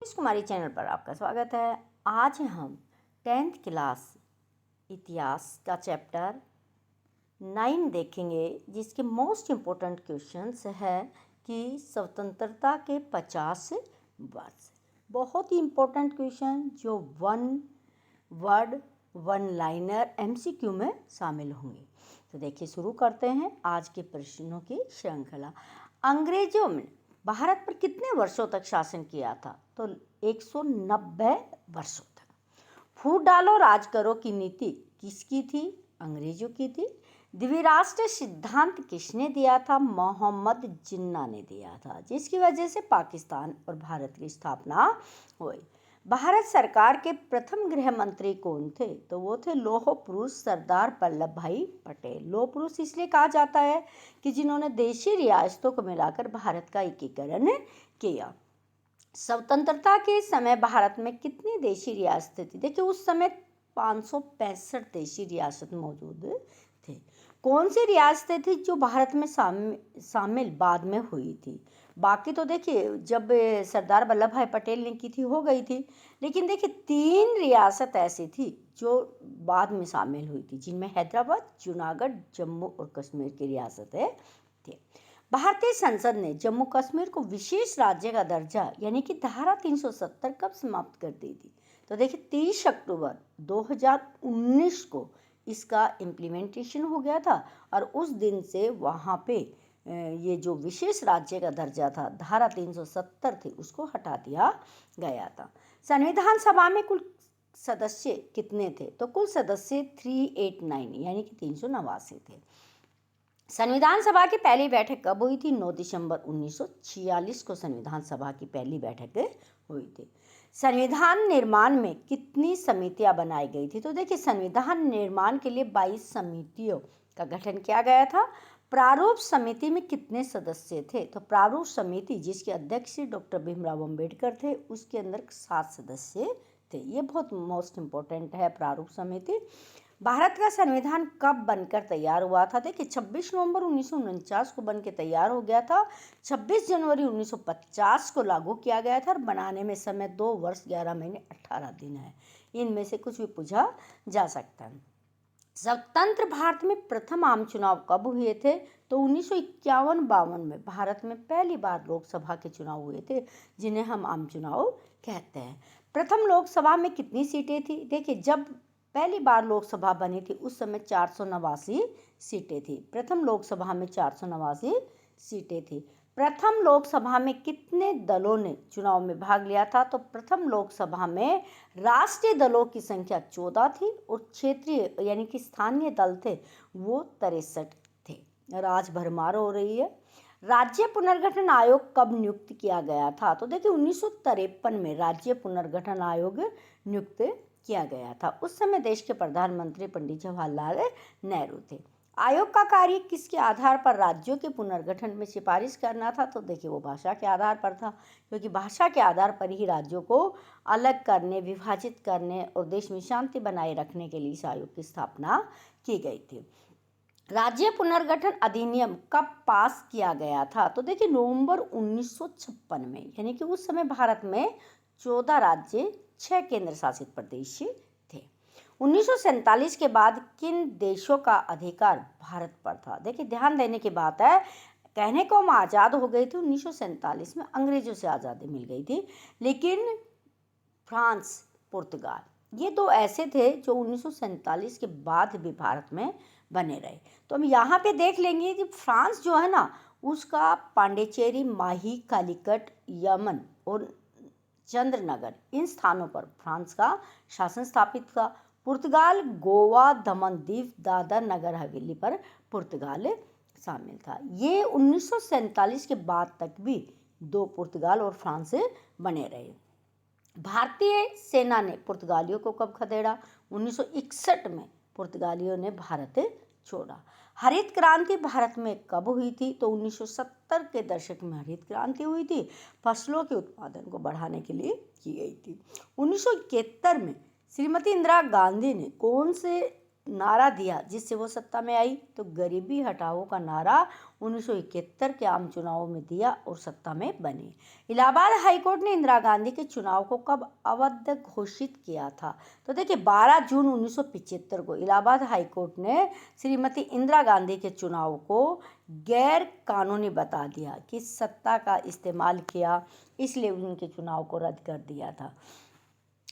कुमारी channel पर आपका स्वागत है। आज हम 10th क्लास इतिहास का चैप्टर 9 देखेंगे, जिसके मोस्ट इम्पोर्टेंट क्वेश्चंस है कि स्वतंत्रता के 50 वर्ष। बहुत ही इम्पोर्टेंट क्वेश्चन जो one word one liner MCQ में शामिल होंगे। तो देखिए, शुरू करते हैं आज के प्रश्नों की श्रृंखला। अंग्रेजों ने भारत पर कितने वर्षों तक शासन किया था? तो 190 वर्षों तक। फूट डालो राज करो की नीति किसकी थी? अंग्रेजों की थी। द्विराष्ट्र सिद्धांत किसने दिया था? मोहम्मद जिन्ना ने दिया था, जिसकी वजह से पाकिस्तान और भारत की स्थापना हुई। भारत सरकार के प्रथम गृह मंत्री कौन थे? तो वो थे लौह पुरुष सरदार वल्लभ भाई पटेल। लौह पुरुष इसलिए कहा जाता है कि जिन्होंने देशी रियासतों को मिलाकर भारत का एकीकरण किया। स्वतंत्रता के समय भारत में कितनी देशी रियासतें थी? देखिए, उस समय 565 देशी रियासत मौजूद थे। कौन सी रियासतें थी जो भारत में शामिल बाद में हुई थी? बाकी तो देखिए, जब सरदार वल्लभ भाई पटेल ने की थी हो गई थी, लेकिन देखिए 3 रियासत ऐसी थी जो बाद में शामिल हुई थी, जिनमें हैदराबाद, जूनागढ़, जम्मू और कश्मीर की रियासतें थी। भारतीय संसद ने जम्मू कश्मीर को विशेष राज्य का दर्जा यानी कि धारा 370 कब समाप्त कर दी थी? तो देखिए 30 अक्टूबर 2019 को इसका इम्प्लीमेंटेशन हो गया था, और उस दिन से वहाँ पे ये जो विशेष राज्य का दर्जा था, धारा 370 थी, उसको हटा दिया गया था। संविधान सभा में कुल सदस्य कितने थे? तो कुल सदस्य 389 यानी कि 389 थे। संविधान सभा की पहली बैठक कब हुई थी? 9 दिसंबर 1946 को संविधान सभा की पहली बैठक हुई थी। संविधान निर्माण में कितनी समितियां बनाई गई थी? तो देखिए, संविधान निर्माण के लिए 22 समितियों का गठन किया गया था। प्रारूप समिति में कितने सदस्य थे? तो प्रारूप समिति जिसके अध्यक्ष डॉक्टर भीमराव अम्बेडकर थे, उसके अंदर 7 सदस्य थे। ये बहुत मोस्ट इम्पोर्टेंट है प्रारूप समिति। भारत का संविधान कब बनकर तैयार हुआ था? देखिए 26 नवंबर 1949 को बनकर तैयार हो गया था। 26 जनवरी 1950 को लागू किया गया था, और बनाने में समय 2 वर्ष 11 महीने 18 दिन है। इनमें से कुछ भी पूछा जा सकता है। स्वतंत्र भारत में प्रथम आम चुनाव कब हुए थे? तो 1951-52 में भारत में पहली बार लोकसभा के चुनाव हुए थे, जिन्हें हम आम चुनाव कहते हैं। प्रथम लोकसभा में कितनी सीटें थी? देखिए, जब पहली बार लोकसभा बनी थी उस समय 489 सीटें थी। प्रथम लोकसभा में 489 सीटें थी। प्रथम लोकसभा में कितने दलों ने चुनाव में भाग लिया था? तो प्रथम लोकसभा में राष्ट्रीय दलों की संख्या 14 थी, और क्षेत्रीय यानी कि स्थानीय दल थे वो 63 थे। और आज भरमार हो रही है। राज्य पुनर्गठन आयोग कब नियुक्त किया गया था? तो देखिए 1953 में राज्य पुनर्गठन आयोग नियुक्त किया गया था। उस समय देश के प्रधानमंत्री पंडित जवाहरलाल नेहरू थे। आयोग का कार्य किसके आधार पर राज्यों के पुनर्गठन में सिफारिश करना था? तो देखिए, वो भाषा के आधार पर था, क्योंकि भाषा के आधार पर ही राज्यों को अलग करने, विभाजित करने और देश में शांति बनाए रखने के लिए इस आयोग की स्थापना की गई थी। राज्य पुनर्गठन अधिनियम कब पास किया गया था? तो देखिए नवंबर 1956 में, यानी कि उस समय भारत में 14 राज्य, 6 केंद्र शासित प्रदेश थे। 1947 के बाद किन देशों का अधिकार भारत पर था? देखिए, ध्यान देने की बात है, कहने को हम आज़ाद हो गई थी 1947 में, अंग्रेजों से आज़ादी मिल गई थी, लेकिन फ्रांस, पुर्तगाल, ये 2 ऐसे थे जो 1947 के बाद भी भारत में बने रहे। तो हम यहाँ पे देख लेंगे कि फ्रांस जो है ना, उसका पांडिचेरी, माही, कालीकट, यमन और चंद्रनगर, इन स्थानों पर फ्रांस का शासन स्थापित था। पुर्तगाल गोवा, दमन दीव, दादर नगर हवेली पर पुर्तगाल शामिल था। ये 1947 के बाद तक भी 2 पुर्तगाल और फ्रांस बने रहे। भारतीय सेना ने पुर्तगालियों को कब खदेड़ा? 1961 में पुर्तगालियों ने भारत छोड़ा। हरित क्रांति भारत में कब हुई थी? तो 1970 के दशक में हरित क्रांति हुई थी, फसलों के उत्पादन को बढ़ाने के लिए की गई थी। 1971 में श्रीमती इंदिरा गांधी ने कौन से नारा दिया जिससे वो सत्ता में आई। तो गरीबी हटाओ का नारा 1971 के आम चुनावों में दिया और सत्ता में बनी। इलाहाबाद हाईकोर्ट ने इंदिरा गांधी के चुनाव को कब अवैध घोषित किया था? तो देखिए 12 जून 1975 को इलाहाबाद हाईकोर्ट ने श्रीमती इंदिरा गांधी के चुनाव को गैर कानूनी बता दिया कि सत्ता का इस्तेमाल किया, इसलिए उनके चुनाव को रद्द कर दिया था।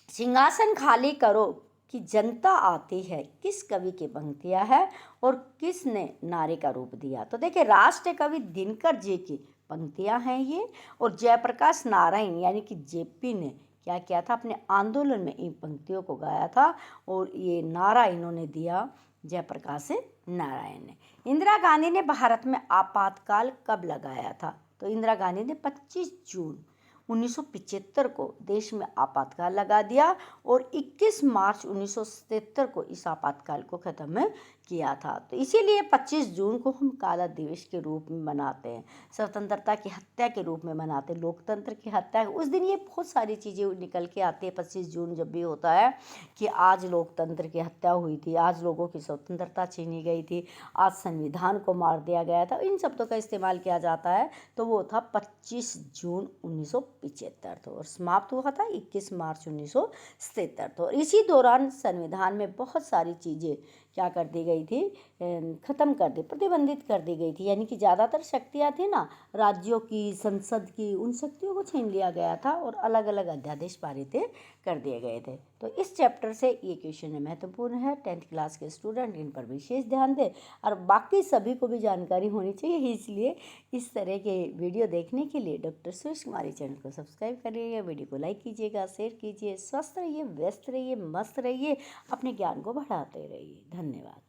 सिंहासन खाली करो कि जनता आती है किस कवि की पंक्तियां है और किसने नारे का रूप दिया? तो देखिए राष्ट्र कवि दिनकर जी की पंक्तियां हैं ये, और जयप्रकाश नारायण यानी कि जेपी ने क्या किया था, अपने आंदोलन में इन पंक्तियों को गाया था और ये नारा इन्होंने दिया जयप्रकाश नारायण ने। इंदिरा गांधी ने भारत में आपातकाल कब लगाया था? तो इंदिरा गांधी ने 25 जून 1975 को देश में आपातकाल लगा दिया और 21 मार्च 1977 को इस आपातकाल को ख़त्म किया था। तो इसीलिए 25 जून को हम काला दिवस के रूप में मनाते हैं, स्वतंत्रता की हत्या के रूप में मनाते हैं, लोकतंत्र की हत्या। उस दिन ये बहुत सारी चीज़ें निकल के आती है 25 जून जब भी होता है कि आज लोकतंत्र की हत्या हुई थी, आज लोगों की स्वतंत्रता छीनी गई थी, आज संविधान को मार दिया गया था। इन शब्दों का इस्तेमाल किया जाता है। तो वो था 25 जून 1975 तो, और समाप्त हुआ था 21 मार्च 1977 तो। और इसी दौरान संविधान में बहुत सारी चीज़ें क्या कर दी गई थी, ख़त्म कर दी, प्रतिबंधित कर दी गई थी। यानी कि ज़्यादातर शक्तियाँ थी ना राज्यों की, संसद की, उन शक्तियों को छीन लिया गया था और अलग अलग अध्यादेश पारित कर दिए गए थे। तो इस चैप्टर से ये क्वेश्चन महत्वपूर्ण है। 10th क्लास के स्टूडेंट इन पर विशेष ध्यान दें और बाकी सभी को भी जानकारी होनी चाहिए, इसलिए इस तरह के वीडियो देखने के लिए डॉक्टर सुरेश कुमारी चैनल को सब्सक्राइब करिएगा, वीडियो को लाइक कीजिएगा, शेयर कीजिए। स्वस्थ रहिए, व्यस्त रहिए, मस्त रहिए, अपने ज्ञान को बढ़ाते रहिए। धन्यवाद।